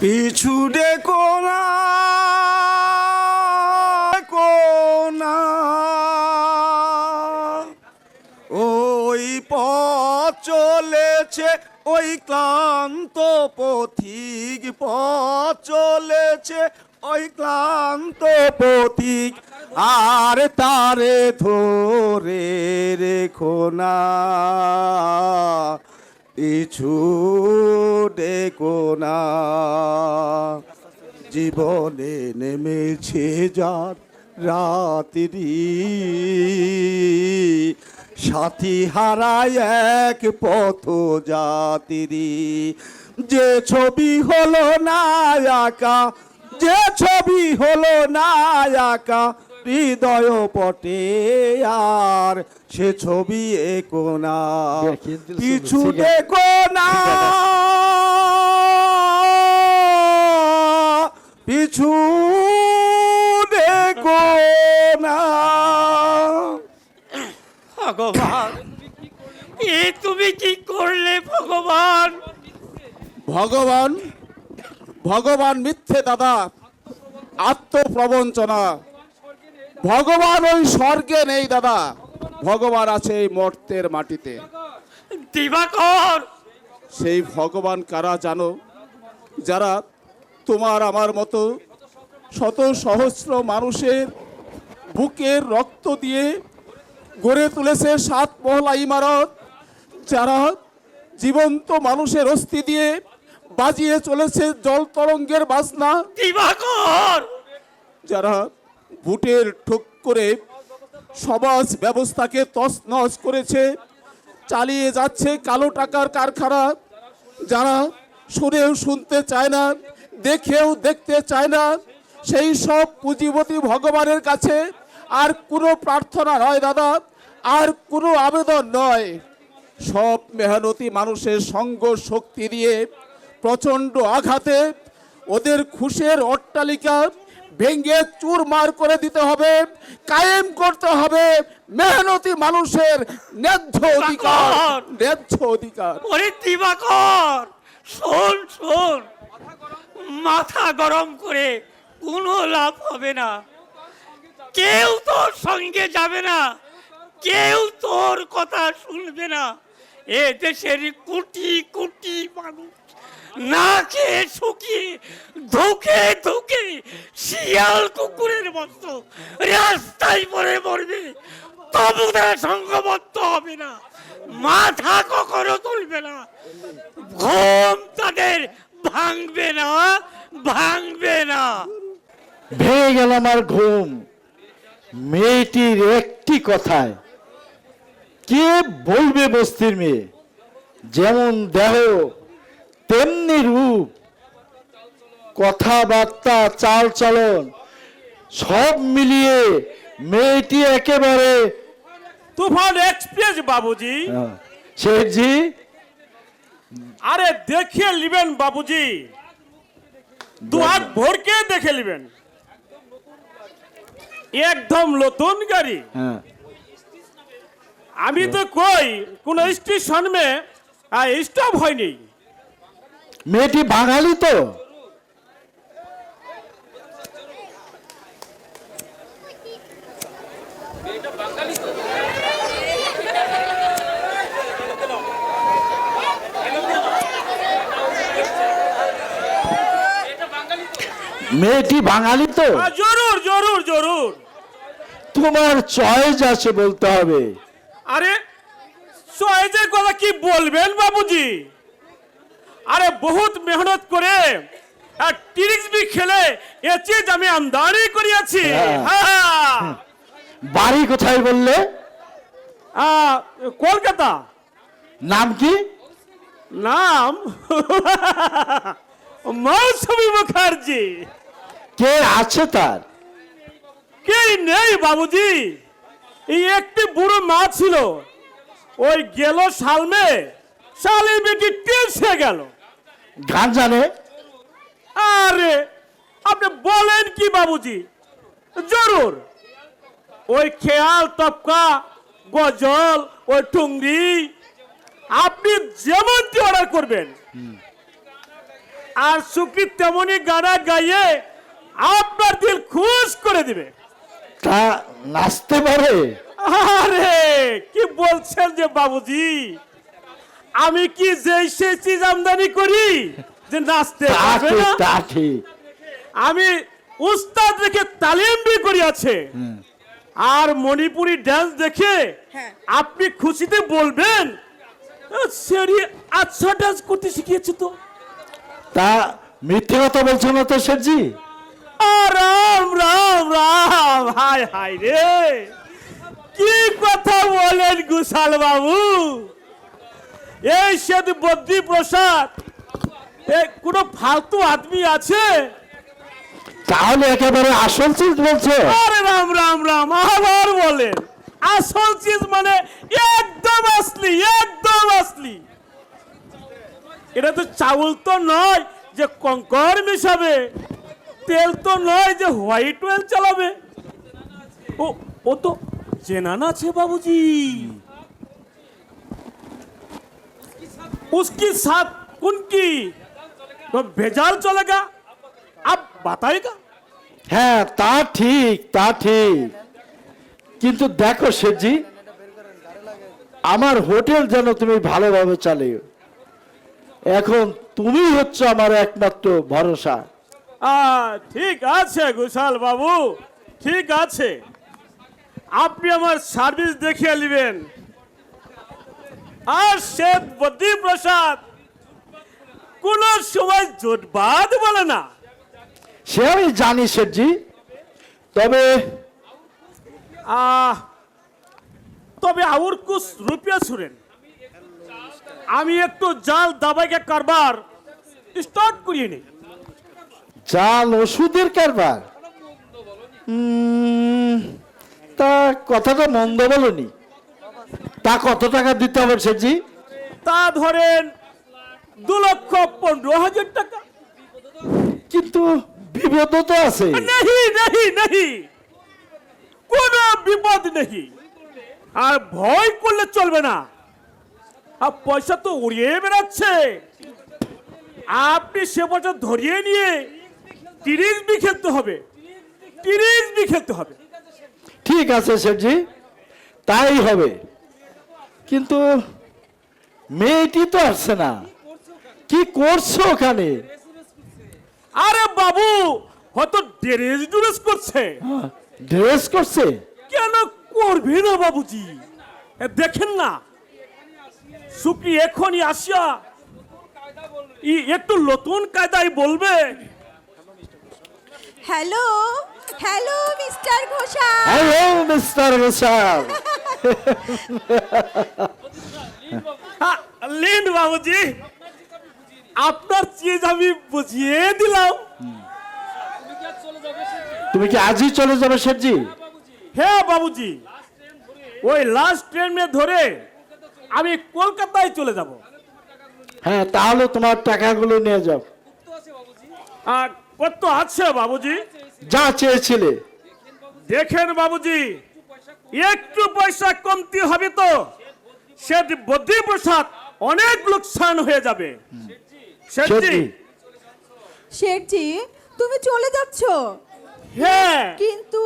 পিছু দেখো না কোনা ওই পথ চলেছে ওই ক্লান্ত পথিক পথ চলেছে ওই ক্লান্ত পথিক আর তারে ধরে রেখো না পিছু দেখো না জীবনে নেমেছে যার রাত্রি সাথী হারায় এক পথ যাত্রী যে ছবি হলো না আঁকা যে ছবি হলো না আঁকা হৃদয় পটে আর সে ছবি এঁকো না পিছু দেখো না পিছু দেখো না ভগবান এ তুমি কি করলে ভগবান? ভগবান ভগবান মিথ্যে দাদা আত্মপ্রবঞ্চনা ভগবান ওই স্বর্গে নেই দাদা ভগবান আছে এই মর্তের মাটিতে দিবাকর সেই ভগবান কারা জানো যারা তোমার আমার মতো শত সহস্র মানুষের বুকের রক্ত দিয়ে গড়ে তুলেছে 7 মহলা ইমারত যারা জীবন্ত মানুষের অস্থি দিয়ে বাজিয়ে চলেছে জল তরঙ্গের বাজনা দিবাকর যারা ভোটের ঠোক করে সমাজ ব্যবস্থাকে তছনছ করেছে চালিয়ে যাচ্ছে কালো টাকার কারখানা যারা শুনেও শুনতে চায় না দেখেও দেখতে চায় না সেই সব পুঁজিপতি ভগবানের কাছে আর কোনো প্রার্থনা নয় দাদা আর কোনো আবেদন নয় সব মেহনতি মানুষের সঙ্গ শক্তি দিয়ে প্রচণ্ড আঘাতে ওদের খুশের অট্টালিকা ভেঙে চুরমার করে দিতে হবে কায়েম করতে হবে মেহনতি মানুষের ন্যায্য অধিকার ন্যায্য অধিকার ওরে দিবাকর শোন শোন মাথা গরম করে কোনো লাভ হবে না কেউ তোর সঙ্গে যাবে না কেউ তোর কথা শুনবে না এ দেশের কোটি কোটি মানুষ না খেয়ে শুকিয়ে ধুকে ধুকে শিয়াল কুকুরের মতো রাস্তায় পড়ে মরবে তবু তারা সঙ্গবদ্ধ হবে না মাথা কখনো তুলবে না ঘুম তাদের ভাঙবে না ভাঙবে না ভেঙে গেল আমার ঘুম মেয়েটির একটি কথায় কে বলবে বস্তির মেয়ে যেমন দেহ তেমনি রূপ কথাবার্তা চাল চলন সব মিলিয়ে মেয়েটি একেবারে তুফান এক্সপ্রেস বাবুজি শেঠজি আরে দেখে নিবেন বাবুজি দুহাত ভরকে দেখে নিবেন একদম নতুন গাড়ি হ্যাঁ আমি তো কই কোন স্টেশন মে স্টপ হয়নি মেয়েটি বাঙালি তো মেয়েটি বাঙালি তো জরুর জরুর জরুর তোমার চয়েস আছে বলতে হবে আরে চয়েসের কথা কি বলবেন বাবুজি আরে বহুত মেহনত করে আর টিরিক্স বি খেলে এ চিজ আমি আমদানি করিয়াছি হ্যাঁ বাড়ি কোথায় বললে কলকাতা নাম কি নাম মৌসুমী মুখার্জি কে আছে তার কে নেই বাবুজি এই একটি বুড়ো মা ছিল ওই গেল সালমে সালে বেটি টেসে গেল গান জানে আরে আপনি বলেন কি বাবুজি জরুর ওই খেয়াল তপকা গজল ওই টুংরি আপনি যেমনটি অর্ডার করবেন আর সুক্রি তেমনি গানা গাইয়ে আপনার দিল খুশ করে দিবে। তা নাচতে পারে? আরে কি বলছেন যে বাবুজি, আমি কি যেই সেই চিজ আমদানি করি যে নাচতে তা পারবে ঠিক, না? তা ঠিক। আমি উস্তাদ রেখে তালিম বি করিয়াছে। আর মণিপুরি ডান্স দেখে আপনি খুশিতে বলবেন সেরি আচ্ছা ডান্স করতে শিখিয়েছে তো। তা মিথ্যে কথা বলছো না তো শেঠজি? রাম রাম রাম, হায় হায় রে, কি কথা বলেন গুসাল বাবু। এই সেতু বদ্রী প্রসাদ কোনো ফালতু আদমি আছে? তাহলে একেবারে আসল চিজ বলছো? আরে রাম রাম রাম, আবার বলেন আসল চিজ মানে একদম আসলি, একদম আসলি। এটা তো চাউল তো নয় যে কঙ্কর মিশাবে, তেল তো নয় যে হোয়াইট অয়েল চালাবে। ও তো চেনান আছে বাবুজি। उसकी साथ उनकी तो भेजाल चलेगा, आप बताएगा। হ্যাঁ তা ঠিক, তা ঠিক। কিন্তু দেখো শেঠজি, আমার হোটেল যেন তুমি ভালোভাবে চালিও। এখন তুমি হচ্ছে আমার একমাত্র ভরসা। ঠিক আছে ঘোষাল বাবু, ঠিক আছে, আপনি আমার সার্ভিস দেখিয়ে নেবেন। আর শ্বেত বদ্রী প্রসাদ কোন সময় জোটবাদ বলে না। সে আমি জানি শেঠজি, তবে তবে আর কুছ রুপিয়া ছুড়েন, আমি একটু জাল দাবাইকে কারবার স্টার্ট করিয়ে নিই। জাল ওষুধের কারবার? তা কথাটা মন্দ বলনি। তা কত টাকা দিতে হবে শেঠজি? তা ধরেন 2,15,000 টাকা। কিন্তু বিপদ তো আছে। नहीं नहीं नहीं, কোনো বিপদ নেই। আর ভয় করলে চলবে না। আর পয়সা তো উড়িয়ে বেড়াচ্ছে, আপনি সে বছর ধরিয়ে নিয়ে 30 বি খেলতে হবে, 30 বি খেলতে হবে। ঠিক আছে শেঠজি, তাই হবে। কিন্তু মেয়েটি তো আসছে না, কি করছো ওখানে? আরে বাবু হয়তো ড্রেস ড্রেস করছে। ড্রেস করছে? কেন করবে না বাবুজি, দেখেন না সুপ্রি এখনই আসিয়া একটু নতুন কায়দায় বলবে। Hello hello mister Ghoshal. Hello mister Ghoshal. লিন বাবুজি, আপনার চিজ আমি বুঝিয়ে দিলাম। তুমি কি আজই চলে যাবে শেঠজি? হ্যাঁ বাবুজি, ওই লাস্ট ট্রেন ধরে আমি কলকাতায় চলে যাব। হ্যাঁ তাহলে তোমার টাকাগুলো নিয়ে যাও। আর কত আছে বাবুজি? যা চেয়েছিলে। দেখেন বাবুজি, একটু পয়সা কমতি হবে তো সে বদ্রী প্রসাদ অনেক লোকসান হয়ে যাবে। শেঠজি, শেঠজি, শেঠজি তুমি চলে যাচ্ছ? হ্যাঁ। কিন্তু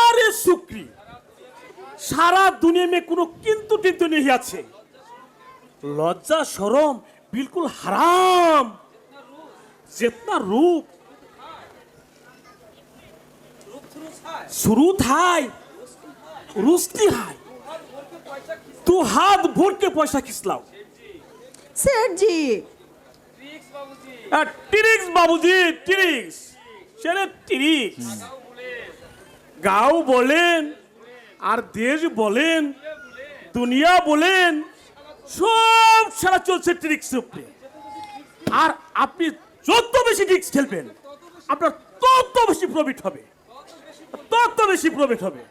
আরে সুক্রি, সারা দুনিয়া में কোনো কিন্তু টিন্তু नहीं আছে। লজ্জা শরম बिल्कुल हराम। जितना रूप शुरू था रुस्ती है, तू हाथ भर के पैसा खिसलाओ। শেঠজি টিরিক্স বাবুজি, টিরিক্স, সেটা টিরিক্স। গাঁও বলেন আর দেশ বলেন, দুনিয়া বলেন, সব সারা চলছে ট্রিক্স উপরে। আর আপনি যত বেশি ট্রিক্স খেলবেন আপনার তত বেশি প্রফিট হবে, তত বেশি প্রফিট হবে।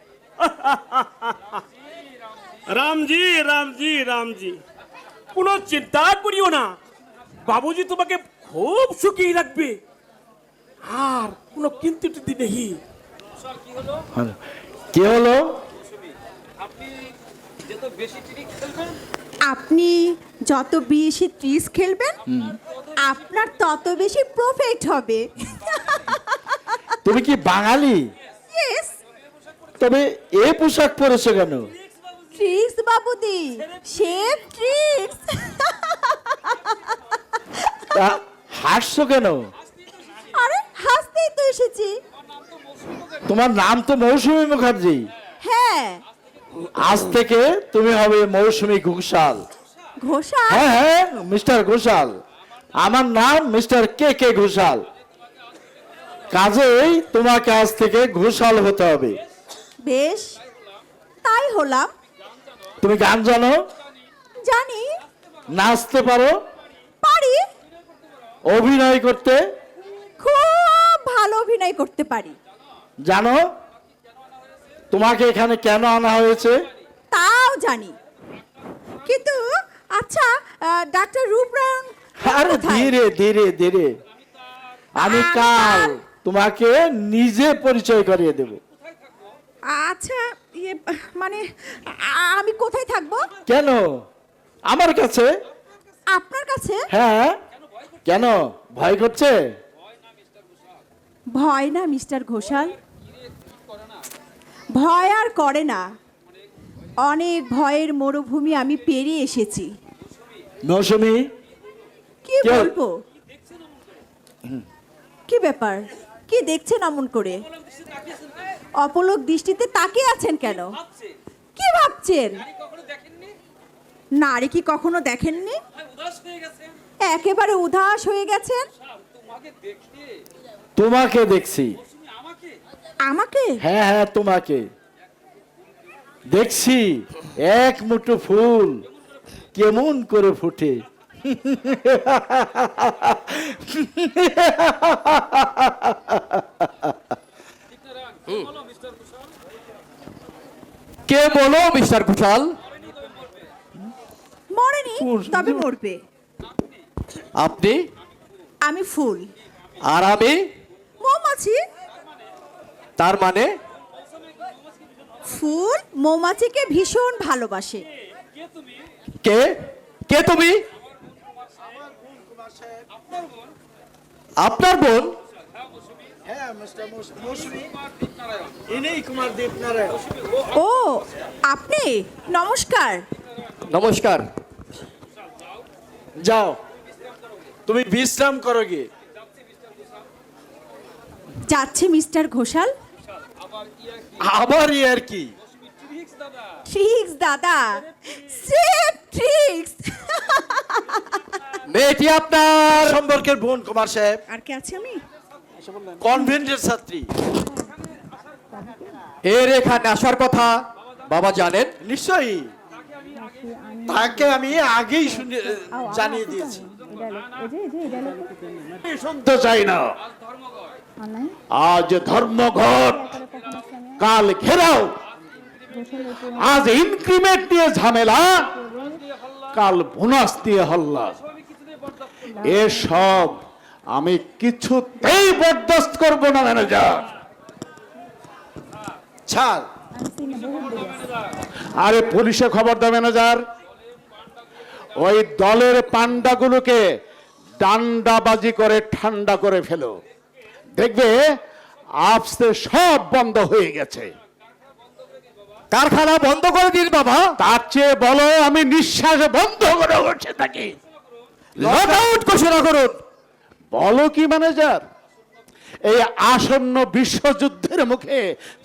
রামজি রামজি রামজি, কোনো চিন্তা করিও না, বাবুজি তোমাকে খুব সুখী রাখবে। আর কোনো কিন্তু টিন্তি নেই। কি হলো? আপনি যত বেশি ট্রিক খেলবেন আপনি যত বেশি ট্রিক্স খেলবেন আপনার তত বেশি প্রফিট হবে। তুমি কি বাঙালি? ইয়েস, তবে এ পোশাক পরেছো কেন? ট্রিক্স বাবুদি, শেফ ট্রিক্স। তা হাসছো কেন? আরে হাসতেই তো এসেছি। তোমার নাম তো মৌসুমী মুখার্জি। হ্যাঁ, আজ থেকে তুমি হবে মৌসুমী ঘোষাল। ঘোষাল। হ্যাঁ হ্যাঁ, মিস্টার ঘোষাল। আমার নাম মিস্টার কে কে ঘোষাল। কাজেই তোমাকে আজ থেকে ঘোষাল হতে হবে। বেশ, তাই হলাম। তুমি গান জানো? জানি, নাচতে পারো? পারি, অভিনয় করতে খুব ভালো অভিনয় করতে পারি। জানো? তোমাকে এখানে কেন আনা হয়েছে? তাও জানি, কিন্তু আচ্ছা, ডাক্তার রূপরায়ণ আরে কোথায়? ধীরে ধীরে ধীরে, আমি কাল তোমাকে নিজে পরিচয় করিয়ে দেব। আচ্ছা, ইয়ে, মানে আমি কোথায় থাকবো? কেন? আমার কাছে। আপনার কাছে? হ্যাঁ, কেন ভয় করছে? ভয় না মিস্টার ঘোষাল, ভয় আর করে না। অনেক ভয়ের মরুভূমি আমি পেরিয়ে এসেছি। মৌসুমী, কি কে? বলবো? কি ব্যাপার? কি দেখছেন অমন করে? অপলক দৃষ্টিতে তাকিয়ে আছেন কেন? কি ভাবছেন? নারী কি কখনো দেখেননি? একেবারে উদাস হয়ে গেছেন। তোমাকে দেখছি। আমাকে? হ্যাঁ হ্যাঁ, তোমাকে দেখছি। এক মুঠো ফুল কেমন করে ফুটে। কে বলো মিস্টার ঘোষাল? মরেনি, তবে মরবে। আপনি? আমি ফুল, আর আমি? মৌমাছি। তার মানে? ফুল মৌমাছিকে ভীষণ ভালোবাসে। কে কে তুমি? আপনার বোন? ও, আপনি? নমস্কার। নমস্কার। যাও, তুমি বিশ্রাম করো গিয়ে। যাচ্ছে মিস্টার ঘোষাল। আবার ইয়ার কি? ট্রিক্স দাদা, সেফ ট্রিক্স। মেয়েটি আপনার? সম্পর্কের বোন কুমার সাহেব, আর কে আছে? আমি কনভেন্টের ছাত্রী। এর এখানে আসার কথা বাবা জানেন? নিশ্চয়ই, তাকে আমি আগেই জানিয়ে দিয়েছি। শুনতে চাই না। আজ ধর্মঘট, কাল ঘেরাও। আজ ইনক্রিমেন্ট নিয়ে ঝামেলা, কাল বোনাস দিয়ে হল্লা। এসব আমি কিছুতেই বরদাস্ত করব না ম্যানেজার। ছাড়। আরে পুলিশে খবর দাও ম্যানেজার, ওই দলের পান্ডাগুলোকে ডান্ডাবাজি করে ঠান্ডা করে ফেলো। দেখবে আপসে সব বন্ধ হয়ে গেছে। কারখানা বন্ধ করে দিন বাবা। তার চেয়ে বলো আমি নিঃশ্বাস বন্ধ করে উঠে থাকি। লক আউট ঘোষণা করুন। বলো কি ম্যানেজার, এই আসন্ন বিশ্বযুদ্ধের মুখে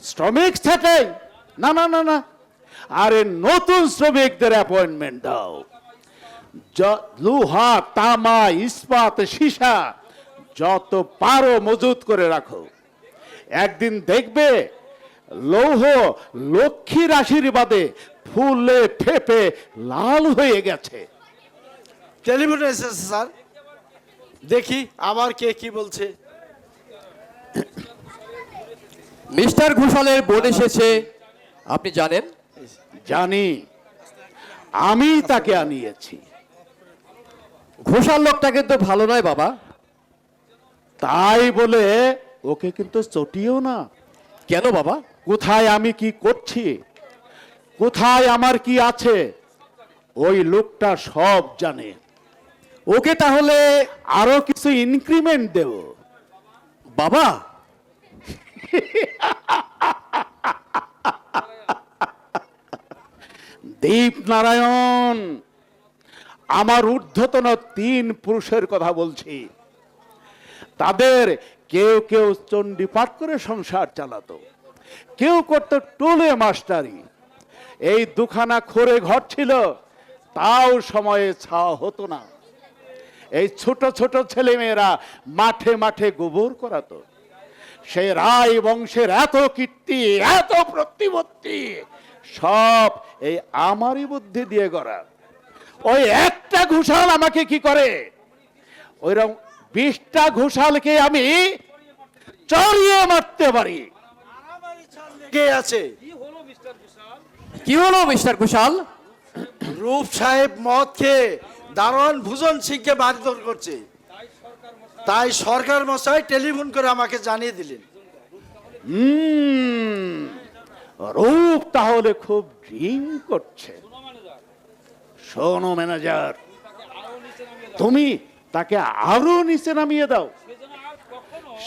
শ্রমিক থাকে? না না না না, আরে নতুন শ্রমিকদের অ্যাপয়েন্টমেন্ট দাও। লোহা, তামা, ইস্পাত, সীসা যত পারো মজুত করে রাখো। একদিন দেখবে লৌহ লক্ষ্মীর আশীর্বাদে ফুলে ফেপে লাল হয়ে গেছে। টেলিফোনে এসেছে স্যার, দেখি আবার কে কি বলছে। মিস্টার ঘোষালের বোন এসেছে, আপনি জানেন? জানি, আমি তাকে আনিয়েছি। ঘোষাল লোকটা কিন্তু ভালো নয় বাবা। তাই বলে ওকে কিন্তু চটিও না। কেন বাবা? কোথায় আমি কি করছি, কোথায় আমার কি আছে, ওই লোকটা সব জানে। ওকে তাহলে আরো কিছু ইনক্রিমেন্ট দেব। বাবা, দীপনারায়ণ, আমার ঊর্ধ্বতন 3 পুরুষের কথা বলছি। তাদের কেউ কেউ চণ্ডী পাঠ করে সংসার চালাতো, কেউ করতো টোলে মাস্টারি। এই দুখানা খোরে ঘর ছিল, তাও সময়ে ছাওয়া হতো না। এই ছোট ছোট ছেলেমেয়েরা মাঠে মাঠে গোবর করাতো। সেই রায় বংশের এত কীর্তি, এত প্রতিপত্তি সব এই আমারই বুদ্ধি দিয়ে গড়া। ওই একটা ঘুষাল আমাকে কি করে? ওইরকম 20টা ঘুষালকে আমি চড়িয়ে মারতে পারি। কে আছে? কি হলো মিস্টার ঘোষাল? রূপ সাহেব মদ খেয়ে দারোয়ান ভুজন সিংকে মারধর করছে, তাই সরকার মশাই টেলিফোন করে আমাকে জানিয়ে দিলেন। রূপ তাহলে খুব ড্রিঙ্ক করছে। শোনো ম্যানেজার, তুমি তাকে আরো নিচে নামিয়ে দাও,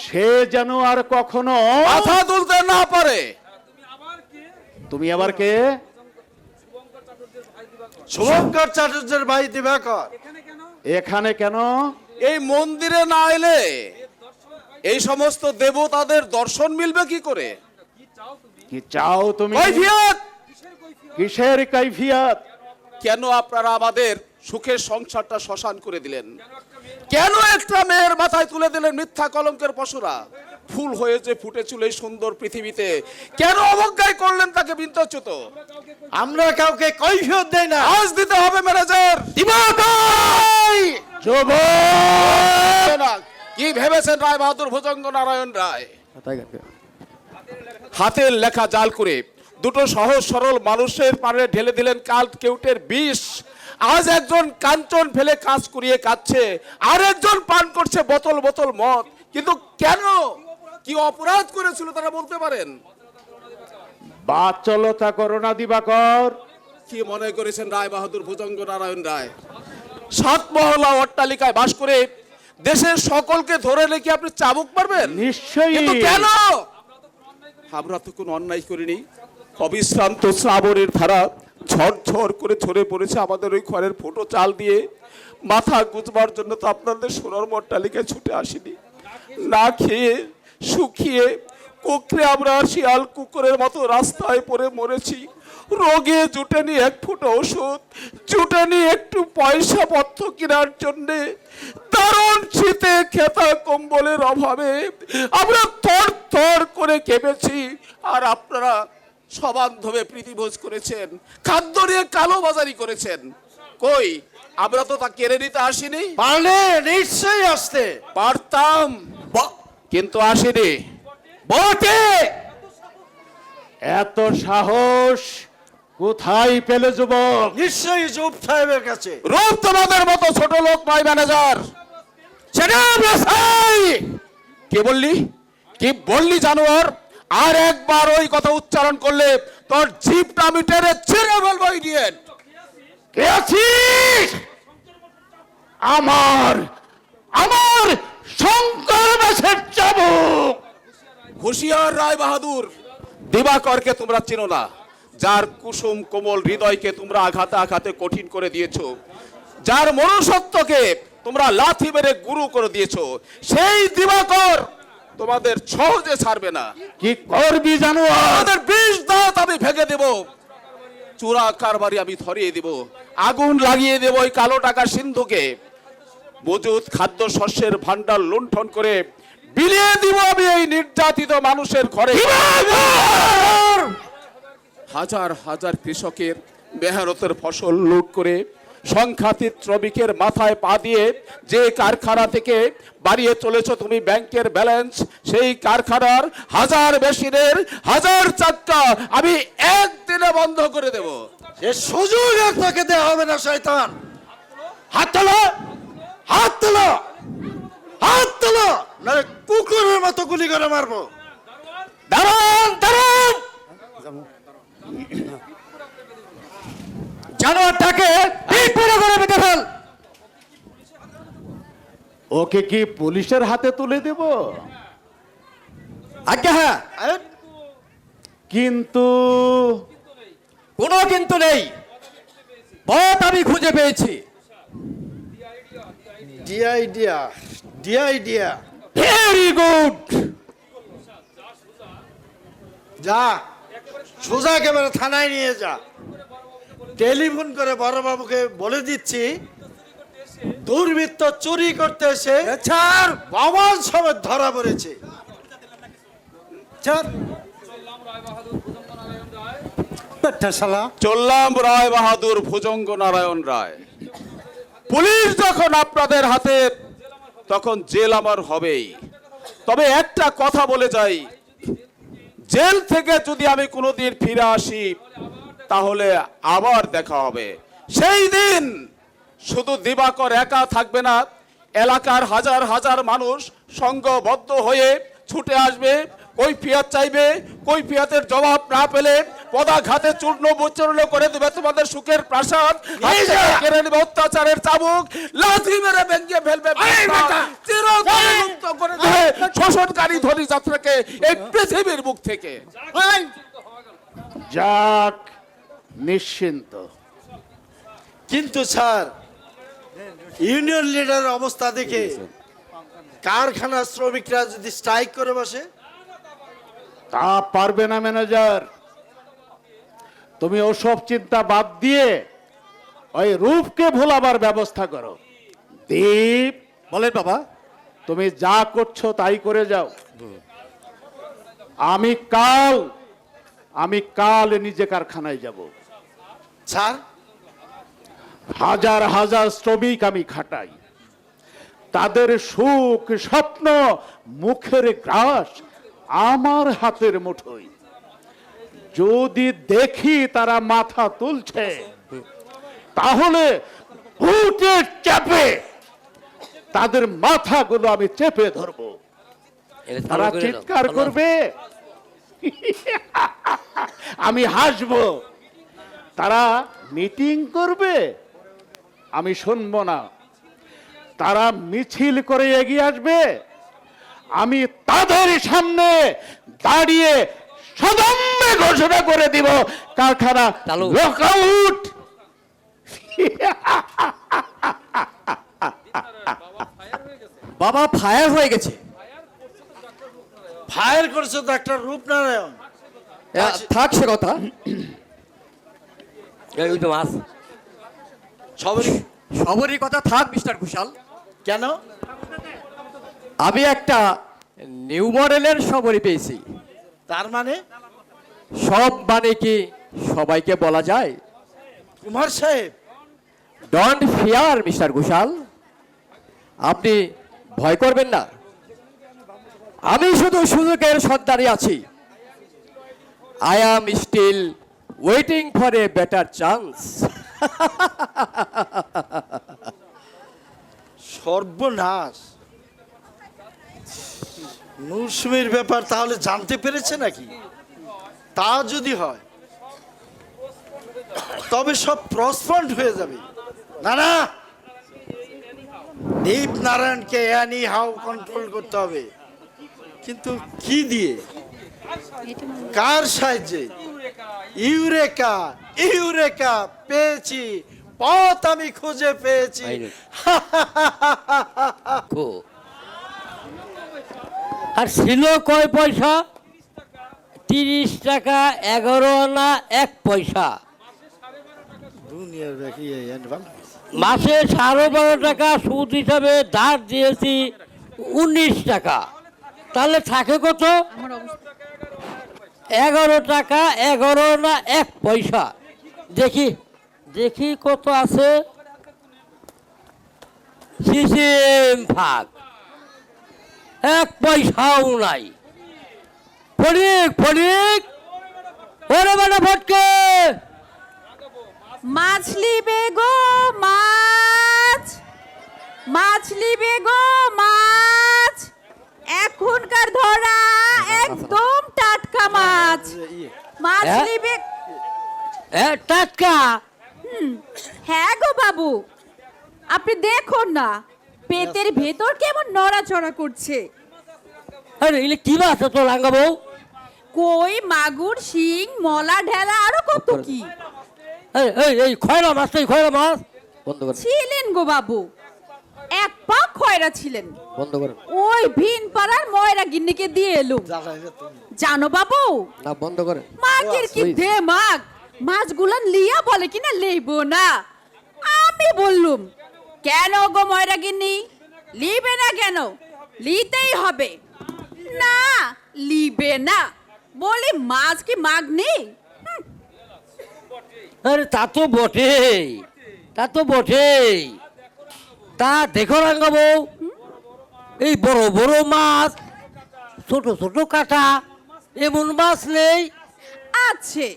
সে যেন আর কখনো মাথা তুলতে না পারে। তুমি আবার কে? শুভঙ্কর চাটুর্যের ভাই দিবাকর। এখানে কেন? এই মন্দিরে না এলে এই সমস্ত দেবতাদের দর্শন মিলবে কি করে? কি চাও তুমি? কৈফিয়ত! কিসের কৈফিয়ত? কেন আপনারা আমাদের সুখের সংসারটা শ্মশান করে দিলেন? কেন একটা মেয়ের মাথায় তুলে দিলেন মিথ্যা কলঙ্কের পশুরা? ফুল হয়ে যে ফুটেছিল এই সুন্দর পৃথিবীতে, কেন অবজ্ঞায় করলেন তাকে বিন্তচ্যুত? আমরা কাউকে কৈফিয়ত দেই না। আজ দিতে হবে ম্যানেজার। কি ভেবেছেন রায় বাহাদুর ভুজঙ্গ নারায়ণ রায়? হাতের লেখা জাল করে দুটো সহজ সরল মানুষের পানে ঢেলে দিলেন কাল কেউটের বিষ। আজ একজন কাঞ্চন ফেলে কাজ করিয়ে কাচ্ছে, আর একজন পান করছে বোতল বোতল মদ। কিন্তু কেন? কি অপরাধ করেছিল তারা বলতে পারেন? বাচলতা করো না দিবাকর। কি মনে করেছেন রায় বাহাদুর ভুজঙ্গ নারায়ণ রায় 7 মহলা অট্টালিকায় বাস করে দেশের সকলকে ধরে রেখে আপনি চাবুক মারবেন? নিশ্চয়ই। কিন্তু কেন? আমরা তো কোনো অন্যায় করিনি। অবিশ্রান্ত শ্রাবণের ধারা ঝরঝর করে ঝরে পড়েছে আমাদের ওই ঘরের ফোটো চাল দিয়ে। মাথা গুজবার জন্য তো আপনাদের সোনার অট্টালিকায় ছুটে আসিনি। না খেয়ে শুকিয়ে কোকড়ে আমরা শিয়াল কুকুরের মতো রাস্তায় পড়ে মরেছি। রোগে জুটেনি 1 ফুটো ওষুধ, জুটেনি একটু পয়সা পত্র কেনার জন্যে। দারুণ শীতে খেতা কম্বলের অভাবে আমরা থর থর করে কেঁপেছি। আর আপনারা সবান্ধবে প্রীতিভোজ করেছেন, খাদ্য নিয়ে কালো বাজারি করেছেন। কই, আমরা তো তা কেড়ে নিতে আসিনি। পারলে নিশ্চয়ই আসতে পারতাম, কিন্তু আসিনি। বটে, এত সাহস কোথায় পেলে যুবক? নিশ্চয়ই রূপ সাহেবের কাছে। রূপ তোমাদের মতো ছোট লোক নয় ম্যানেজার। কি বললি? কি বললি জানোয়ার? আর একবার ওই কথা উচ্চারণ করলে তোর জিভটা আমি টেনে ছিঁড়ে ফেলবো ইডিয়েট। কে আছিস? আমার আমার শঙ্কর দাসের চাবুক। হুঁশিয়ার রায় বাহাদুর, দিবাকরকে তোমরা চেনো না, যার কুসুম কোমল হৃদয়কে তোমরা আঘাতে আঘাতে কঠিন করে দিয়েছো, যার মনুষ্যত্বকে তোমরা লাথি মেরে গুরু করে দিয়েছো। সেই দিবাকর তোমাদের সহজে ছাড়বে না। কি করবি জানো? আমাদের 20 দাঁত আমি ভেঙে দেব, চোরা কারবারি আমি ধরিয়ে দেব, আগুন লাগিয়ে দেব ওই কালো টাকার সিন্ধুকে। মজুদ খাদ্য শস্যের ভান্ডার লুণ্ঠন করে বিলিয়ে দিব আমি এই নির্যাতিত মানুষের ঘরে। হাজার হাজার কৃষকের মেহনতের ফসল লুট করে সংখ্যাতীত শ্রমিকের মাথায় পা দিয়ে যে কারখানা থেকে বাড়িয়ে চলেছ তুমি ব্যাংকের ব্যালেন্স, সেই কারখানার হাজার মেশিনের হাজার চাক্কা আমি একদিনে বন্ধ করে দেব। এ সুযোগ আর তোকে দেওয়া হবে না শয়তান। হাত তোলো, হাত তোলো, হাত তোলো, নাহলে কুকুরের মতো গুলি করে মারবো। দাঁড়ান দাঁড়ান, জানোয়ারটাকে ঠিক করে বেঁধে ফেল। ওকে কি পুলিশের হাতে তুলে দেব? আজ্ঞা হ্যাঁ, আরে, কিন্তু কোনো কিন্তু নেই, পথ আমি খুঁজে পেয়েছি। ডিআইডিয়া ডিআইডিয়া ভেরি গুড। যা, সোজা একেবারে থানায় নিয়ে যা। টেলিফোন করে বড়বাবুকে বলে দিচ্ছি, দুর্বৃত্ত চুরি করতে এসে ছাড় বাবার সমেত ধরা পড়েছে। ছাড় শালা। চললাম রায় বাহাদুর ভুজঙ্গ নারায়ণ রায়। পুলিশ যখন আপনাদের হাতে, তখন জেল আমার হবেই। তবে একটা কথা বলে যাই, জেল থেকে যদি আমি কোনোদিন ফিরে আসি, তাহলে আবার দেখা হবে। সেই দিন শুধু দিবাকর একা থাকবে না, এলাকার হাজার হাজার মানুষ সংঘবদ্ধ হয়ে ছুটে আসবে, কৈফিয়ত চাইবে। কৈফিয়তের জবাব না পেলে পদাঘাতে চূর্ণ বিচূর্ণ করে দেবে তোমাদের সুখের প্রাসাদ, হাত থেকে কেড়ে নেবে অত্যাচারের চাবুক, লাথি মেরে ভেঙে ফেলবে, চিরতরে মুক্ত করে দেবে শোষণকারী ধনী যাত্রাকে এই পৃথিবীর মুখ থেকে। যাক, নিশ্চিন্ত। কিন্তু স্যার, ইউনিয়ন লিডারের অবস্থা দেখে কারখানার শ্রমিকরা যদি স্ট্রাইক করে বসে, তা পারবে না ম্যানেজার। তুমি ওসব চিন্তা বাদ দিয়ে ওই রূপকে ভোলাবার ব্যবস্থা করো। দীপ, বলেন বাবা। তুমি যা করছো তাই করে যাও। আমি কাল নিজে কারখানায় যাব। স্যার হাজার হাজার শ্রমিক আমি খাটাই, তাদের সুখ স্বপ্ন মুখের গ্রাস আমার হাতের মুঠোয়। যদি দেখি তারা মাথা তুলছে, তাহলে ভূতের চাপে তাদের মাথাগুলো আমি চেপে ধরবো। তারা চিৎকার করবে, আমি হাসবো। তারা মিটিং করবে, আমি শুনবো না। তারা মিছিল করে এগিয়ে আসবে, আমি তাদের সামনে দাঁড়িয়ে সদম্যে ঘোষণা করে দিব, কারখানা লকআউট। বাবা ফায়ার হয়ে গেছে। ফায়ার করছে ডাক্তার রূপনারায়ণ। থাক সে কথা। সবরই কথা থাক মিস্টার ঘোষাল। কেন? আমি একটা নিউ মডেলের সবরই পেয়েছি। তার মানে? সব মানে কি সবাইকে বলা যায়? কুমার সাহেব, ডোন্ট ফিয়ার মিস্টার ঘোষাল, আপনি ভয় করবেন না। আমি শুধু সুযোগের সর্দারে আছি। I am still waiting for a better chance. সর্বনাশ! মৌসুমীর ব্যাপার তাহলে জানতে পেরেছে নাকি? তা যদি হয় তবে সব প্রসপন্ড হয়ে যাবে। না না, দীপ নারায়ণকে এনি হাউ কন্ট্রোল করতে হবে। কিন্তু কি দিয়ে, কার সাহায্যে? ইউরেকা, ইউরেকা পেয়েছি, পথ আমি খুঁজে পেয়েছি। আর ছিল কয় পয়সা? 30 টাকা 11 আনা 1 পয়সা। দুনিয়ার ব্যাকি মাসে 12.5 টাকা সুদ হিসাবে ধার দিয়েছি 19 টাকা। তাহলে থাকে কত? 11 টাকা 11 আনা 1 পয়সা। দেখি দেখি কত আছে। সিসিম ভাগ 1 পয়সাও নাই। ফটিক ফটিক, ওরে বেটা ফটকে, মাছ লিবে গো মাছ, মাছ লিবে গো মাছ, এখনকার ধরা একদম টাটকা মাছ। মাছ হ্যাঁ? লিবে। টাটকা? হ্যাঁ গো বাবু, আপনি দেখুন না পেটের ভেতর কেমন নড়াচড়া করছে। আরে এলে কি মাছ তো রাঙ্গা বউ? কই, মাগুর, শিং, মলা, ঢেলা আরো কত কি। এই এই এই খয়রা মাছ, এই খয়রা মাছ বন্ধ কর, ছিলেন গো বাবু, এক পা খয়রা ছিলেন। বন্ধ কর। ওই ভিন পাড়ার ময়রা গিন্নিকে দিয়ে এলুম। জানো বাবু, না বন্ধ করে। মাগের কি দেমাগ, মাছগুলা লিয়া বলে কিনা লইবো না। আমি বললুম, কেন গো ময়রা গিন্নি, লিবে না কেন? লিতেই হবে। না, লিবে না। বলি মাছ কি মাগ নেই? আরে তা তো বটেই, তা তো বটেই। তা দেখো রাঙ্গা বউ, এই বড় বড় মাছ, ছোট ছোট কাটা, এমন মাছ নেই। আছে।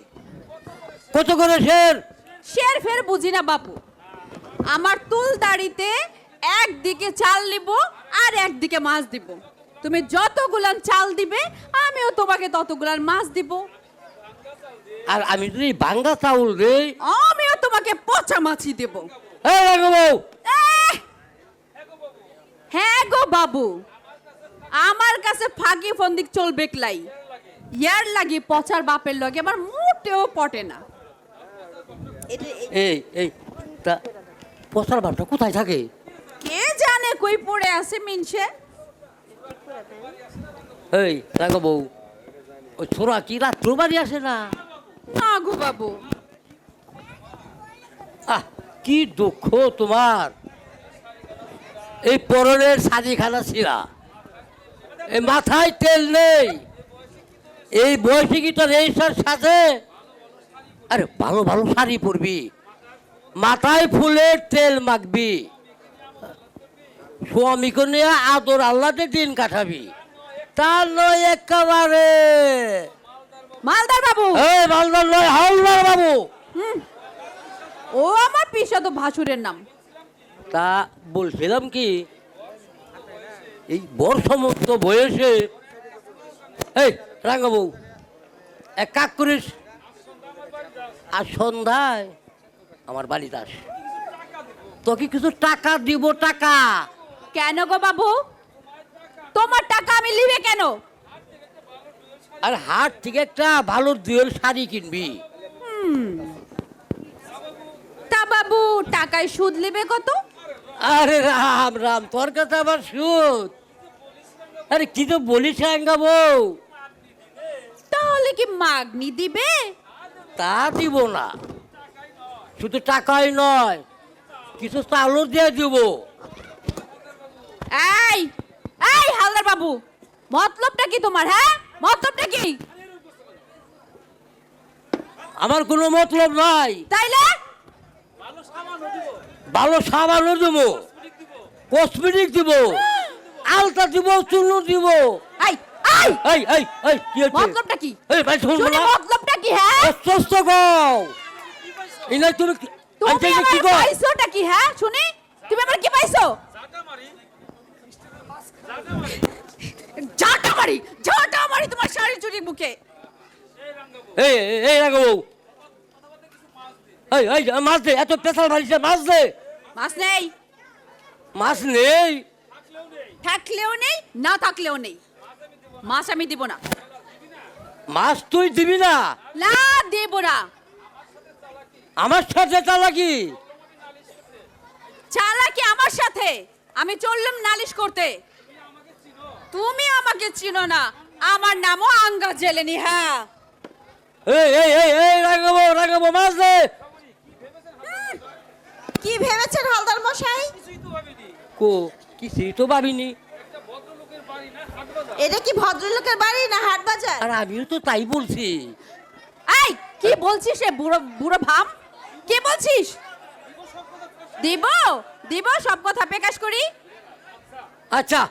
কত করে সের? শের ফের বুঝি না বাপু, আমার তুল দাড়িতে একদিকে চাল নিব আর একদিকে মাছ দিব। তুমি যতগুলান চাল দিবে আমিও তোমাকে ততগুলান মাছ দিব। আর আমি যদি ভাঙ্গা চাউল দেই, আমিও তোমাকে পচা মাছি দেব। এই রাঙ্গা বউ, এহ! হ্যাঁ গো বাবু, আমার কাছে ফাঁকি ফন্দিক চলবে ক্লাই। ইয়ার লাগি পচার বাপের লগে আমার মোটেও পটে না। এই এই তা পচার বাপটা কোথায় থাকে? কে জানে কই পড়ে আছে মিনসে। এই রাঙ্গা বউ, ওই ছোড়া কি রাত্র বাড়ি আসে না? না গো বাবু। আহ, কি দুঃখ তোমার। এই পরনের শাড়িখানা ছিঁড়া, এই মাথায় তেল নেই, এই বয়সীটা রেজিস্টার সাথে। আরে ভালো ভালো শাড়ি পরবি, মাথায় ফুলের তেল মাখবি, স্বামীকে নিয়ে আদর আল্লাহতে দিন কাটাবি। তার নয় একেবারে মালদার বাবু, এই মালদার নয়, হাওলদার বাবু। ও আমার পিসাতো ভাসুরের নাম। তা বলছিলাম কি, এই বর সমস্ত বয়সে, এই রাঙ্গা বউ এক কাজ করিস, আর সন্ধ্যায় আমার বাড়িতে আস, তোকে কিছু টাকা দিব। টাকা কেন গো বাবু, তোমার টাকা আমি লিবে কেন? আর হাট থেকে একটা ভালো দুয়ের শাড়ি কিনবি। তা বাবু টাকায় সুদ লিবে কত? আরে রাম রাম, তোর কাছে আবার সুদ? আরে কি তো বলিস রাঙ্গা বউ, তাহলে কি মাগনি দিবে? তা দিব না, শুধু টাকাই নয়, কিছু চালও দিয়ে দিব। এই এই হালদার বাবু, মতলবটা কি তোমার? হ্যাঁ, মতলবটা কি? আমার কোনো মতলব নাই। তাইলে ভালো সাবানও দিব, কসমেটিক দিব, আলতা দিব, চুনো দিব। এই এই এই এই এই কি হচ্ছে? মতলবটা কি? এই ভাই শুনবো শুনি না, মতলবটা কি? হ্যাঁ, অস্বস্ত গো। ইনা তুমি তুমি কি আমার গো? পাইছোটা কি? হ্যাঁ শুনি, তুমি আমার কি পাইছো? ঝাঁটা মারি তোমার শাড়ি চুরির মুখে। এই এই রাখো বউ, এই এই মাছ দে, এত পেশাল ভারিছে, মাছ দে। মাছ নেই, মাছ নেই, থাকলেও নেই, না থাকলেও নেই। মাছ আমি দিব না। মাছ তুই দিবি না? না দেব না। আমার সাথে চালাকি? চালাকি আমার সাথে? আমি চললাম নালিশ করতে। তুমি আমাকে চিনো না, আমার নামও আঙ্গা জেলেনি। হ্যাঁ, এই এই এই এই রাগাবো মাছ দে। কি ভেবেছেন হালদার মশাই? কো কিছুই তো ভাবিনি। এটা কি ভদ্রলোকের বাড়ি না হাট বাজার? আর আমিও তো তাই বলছি। এই কি বলছিস রে বুড়ো বুড়ো ভাম? কি বলছিস? দিব দিব, সব কথা প্রকাশ করি। আচ্ছা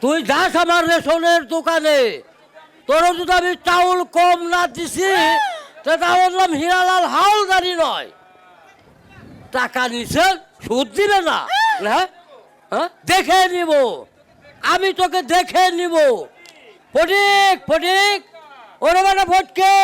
তুই যাস আমার রেশনের দোকানে, তোর যদি আমি চাউল কম না দিছি তা বললাম হীরালাল হাওলদারি নয়। টাকা নিছে, সুদ দিবে না? হ্যাঁ হ্যাঁ, দেখে নিব, আমি তোকে দেখে নিব। ফটিক ফটিক, ওরে বেটা ফটকে,